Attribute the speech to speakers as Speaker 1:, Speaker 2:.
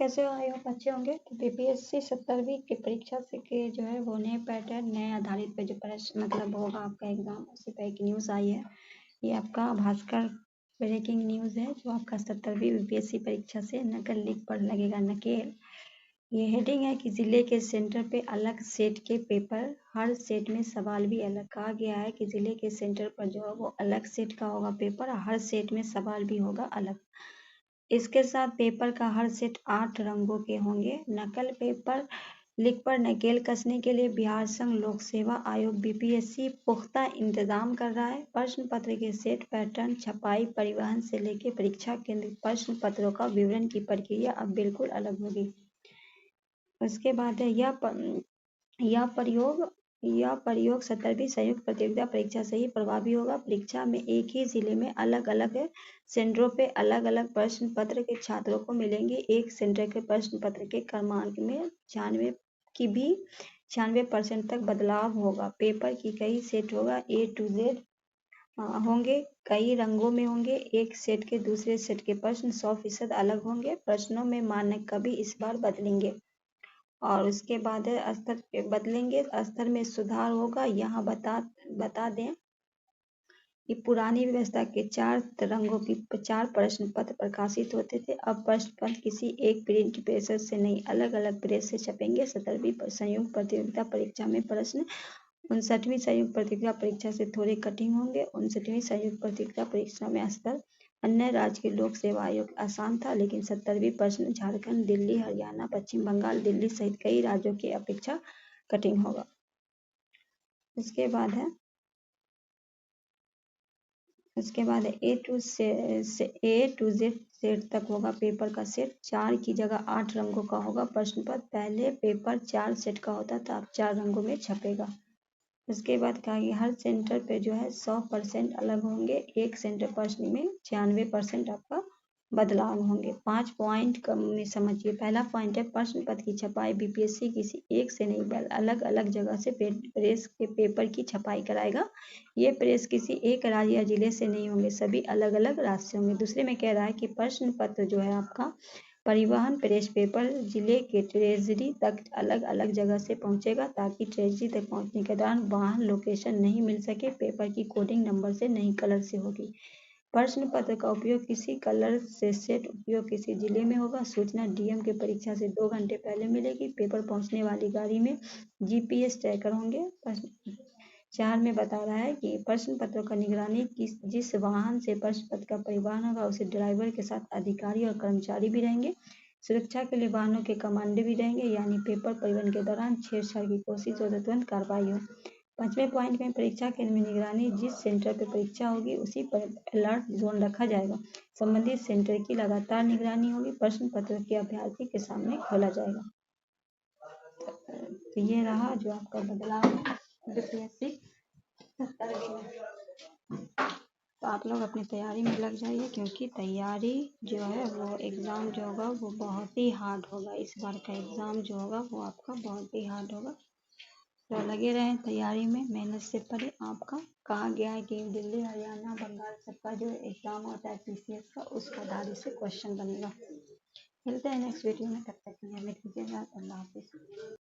Speaker 1: कैसे हो? I hope अच्छे होंगे। तो बीपीएससी 70वीं की परीक्षा से के जो है वो नए पैटर्न नए आधारित पे जो प्रश्न मतलब होगा आपका एग्जाम, उसी पे एक न्यूज़ आई है। ये आपका भास्कर ब्रेकिंग न्यूज़ है जो आपका 70वीं बीपीएससी परीक्षा से नकल लीक पर लगेगा नकेल। ये हेडिंग है कि जिले के सेंटर पे अलग सेट के पेपर, हर सेट में सवाल भी अलग। कहा गया है कि जिले के सेंटर पर जो है वो अलग सेट का होगा पेपर, हर सेट में सवाल भी होगा अलग। इसके साथ पेपर का हर सेट 8 रंगों के होंगे। नकल पेपर लीक पर नकेल कसने के लिए बिहार संघ लोक सेवा आयोग बीपीएससी पुख्ता इंतजाम कर रहा है। प्रश्न पत्र के सेट, पैटर्न, छपाई, परिवहन से लेकर परीक्षा केंद्र प्रश्न पत्रों का विवरण की प्रक्रिया अब बिल्कुल अलग होगी। उसके बाद है यह प्रयोग 70वीं संयुक्त प्रतियोगिता परीक्षा से ही प्रभावी होगा। परीक्षा में एक ही जिले में अलग अलग सेंटरों पे अलग अलग प्रश्न पत्र के छात्रों को मिलेंगे। एक सेंटर के प्रश्न पत्र के क्रमांक में 96% तक बदलाव होगा। पेपर की कई सेट होगा, A to Z होंगे, कई रंगों में होंगे। एक सेट के दूसरे सेट के प्रश्न 100% अलग होंगे। प्रश्नों में मानक कभी इस बार बदलेंगे और उसके बाद है स्तर बदलेंगे, स्तर में सुधार होगा। यहाँ बता दें कि पुरानी व्यवस्था के 4 रंगों की 4 प्रश्न पत्र प्रकाशित होते थे। अब प्रश्न पत्र किसी एक प्रिंट प्रेस से नहीं, अलग अलग प्रेस से छपेंगे। 70वीं संयुक्त प्रतियोगिता परीक्षा में प्रश्न 59वीं संयुक्त प्रतियोगिता परीक्षा से थोड़े कठिन होंगे। 59वीं संयुक्त प्रतियोगिता परीक्षा में स्तर अन्य राज्य के लोक सेवा आयोग आसान था, लेकिन 70वीं प्रश्न झारखंड, दिल्ली, हरियाणा, पश्चिम बंगाल, दिल्ली सहित कई राज्यों की अपेक्षा कठिन होगा। उसके बाद है ए टू जेड सेट तक होगा पेपर का सेट। 4 की जगह 8 रंगों का होगा प्रश्न पत्र। पहले पेपर 4 सेट का होता था, अब 4 रंगों में छपेगा। उसके बाद कहा कि हर सेंटर पे जो है 100% अलग होंगे। एक सेंटर प्रश्न में 96% आपका बदलाव होंगे। 5 पॉइंट में समझिए। पहला पॉइंट है प्रश्न पत्र की छपाई बीपीएससी किसी एक से नहीं अलग अलग जगह से प्रेस के पेपर की छपाई कराएगा। ये प्रेस किसी एक राज्य या जिले से नहीं होंगे, सभी अलग अलग राज्य से होंगे। दूसरे में कह रहा है कि प्रश्न पत्र जो है आपका परिवहन प्रेस पेपर जिले के ट्रेजरी तक अलग अलग जगह से पहुंचेगा, ताकि ट्रेजरी तक पहुंचने के दौरान वाहन लोकेशन नहीं मिल सके। पेपर की कोडिंग नंबर से नहीं कलर से होगी। प्रश्न पत्र का उपयोग किसी कलर से सेट उपयोग किसी जिले में होगा। सूचना डीएम के परीक्षा से 2 घंटे पहले मिलेगी। पेपर पहुंचने वाली गाड़ी में जीपीएस ट्रैकर होंगे। 4 में बता रहा है कि प्रश्न पत्रों का निगरानी जिस वाहन से प्रश्न पत्र का परिवहन होगा उसे ड्राइवर के साथ अधिकारी और कर्मचारी भी रहेंगे। सुरक्षा के लिए वाहनों के कमांडो भी रहेंगे, यानी पेपर परिवहन के दौरान छेड़छाड़ की कोशिश हो तो तुरंत कार्रवाई हो। 5वें पॉइंट में परीक्षा केंद्र में निगरानी, जिस सेंटर पर परीक्षा होगी उसी पर अलर्ट जोन रखा जाएगा। संबंधित सेंटर की लगातार निगरानी होगी। प्रश्न पत्र के अभ्यर्थी के सामने खोला जाएगा। तो ये रहा जो आपका बदलाव बीपीएससी 70वीं में। तो आप लोग अपनी तैयारी में लग जाइए, क्योंकि तैयारी जो है वो एग्ज़ाम जो होगा वो बहुत ही हार्ड होगा। इस बार का एग्ज़ाम जो होगा वो आपका बहुत ही हार्ड होगा। तो लगे रहें तैयारी में, मेहनत से पढ़ें। आपका कहा गया है कि दिल्ली, हरियाणा, बंगाल सबका जो एग्ज़ाम होता है पीसीएस का, उसका आधार से क्वेश्चन बनेगा। मिलते हैं नेक्स्ट वीडियो में, तब तक के लिए हमें दीजिएगा। अल्लाह हाफिज़।